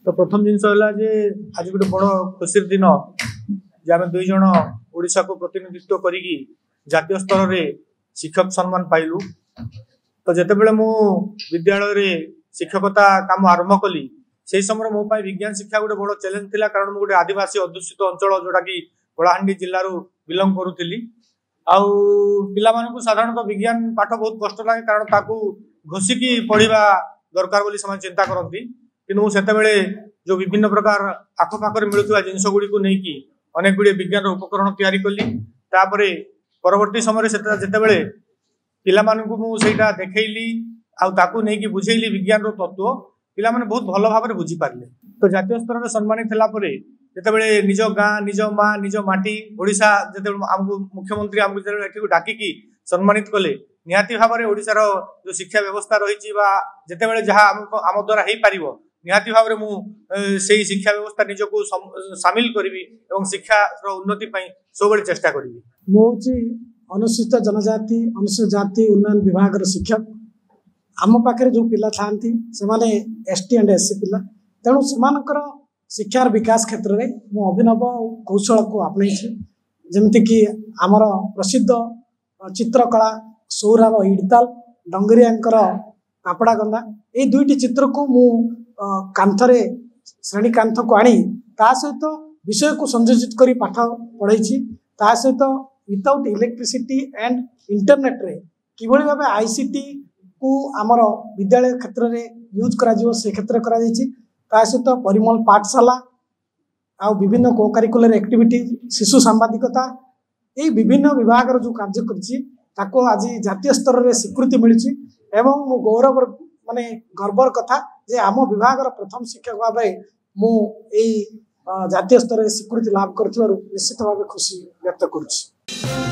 तो प्रथम जिनस है आज गोटे बड़ खुशी दिन जे आम दुई जन ओडिशा को प्रतिनिधित्व करी जातीय स्तर में शिक्षक सम्मान पाइलु। तो जितेबले मु विद्यालय रे शिक्षकता काम आरंभ कली से समय मो विज्ञान शिक्षा गोटे बड़ चैलेंज थिला, कारण मु गोटे आदिवासी अध्युषित अंचल जोटा कि कलाहांडी जिल्लारू बिलंग करुली। आउ पिला मानकु साधारणतः विज्ञान पाठ बहुत कष्ट लगे, कारण ताकू घोषिकी पढ़ा दरकार बोली से चिंता करती। किंतु सेतेबेले जो विभिन्न प्रकार आखपाखरे मिलुवा जिनस गुड़ी को नहीं अनेक गुड़े विज्ञान उपकरण तैयारी कली। तापरे परवर्ती समय जितेबले पिला मानकु मु सेटा देखैली आउ ताकू नहीं बुझेली विज्ञान रो तत्व, पिला माने बहुत भल भाव में बुझी पारले। तो जातीय स्तर में सम्मानित होला परे जितेबले निज गाँ निज माँ निज माटी ओडिशा जितेबले आमको मुख्यमंत्री आमको जितेबले डाकिकी सम्मानित कले, निहाती भाव में ओडिशार जो शिक्षा व्यवस्था रही जितेबले जहाँ आम द्वारा हो पार निहाती भाव में मुझे शिक्षा व्यवस्था निजको सामिल करी और शिक्षार उन्नति सब चेष्टा करी। मुझे अनुसूचित जनजाति अनुसूचित जाति उन्नयन विभाग शिक्षक आम पाखे जो पिला था से एसटी एंड एससी पिला, तेणु से शिक्षार विकास क्षेत्र में मु अभिनव कौशल को आपणई जमीक आमर प्रसिद्ध चित्रकला सौरार इडताल डंगरिया कापड़ा गंदा ये दुईटी चित्र को मु कांथरे श्रेणी कांथ को आनी ता सहित विषय को संयोजित करी पाठ पढ़ाई ता सहित विदाउट इलेक्ट्रिसिटी एंड इंटरनेट रे किभली भाबे आईसीटी को आमर विद्यालय क्षेत्र में यूज करा जिवो से क्षेत्र करा जायछि। ता सहित परिमल पाठशाला आ विभिन्न को करिकुलर एक्टिविटी शिशु सांबादिकता ये विभिन्न विभाग जो कार्य करछि ताको आज जातीय स्तर में स्वीकृति मिली एवं मो गौरव माने गर्वर कथा जे आम विभाग प्रथम शिक्षक भाव मु जातीय स्तर में स्वीकृति लाभ कर निश्चित भाव खुशी व्यक्त करुछि।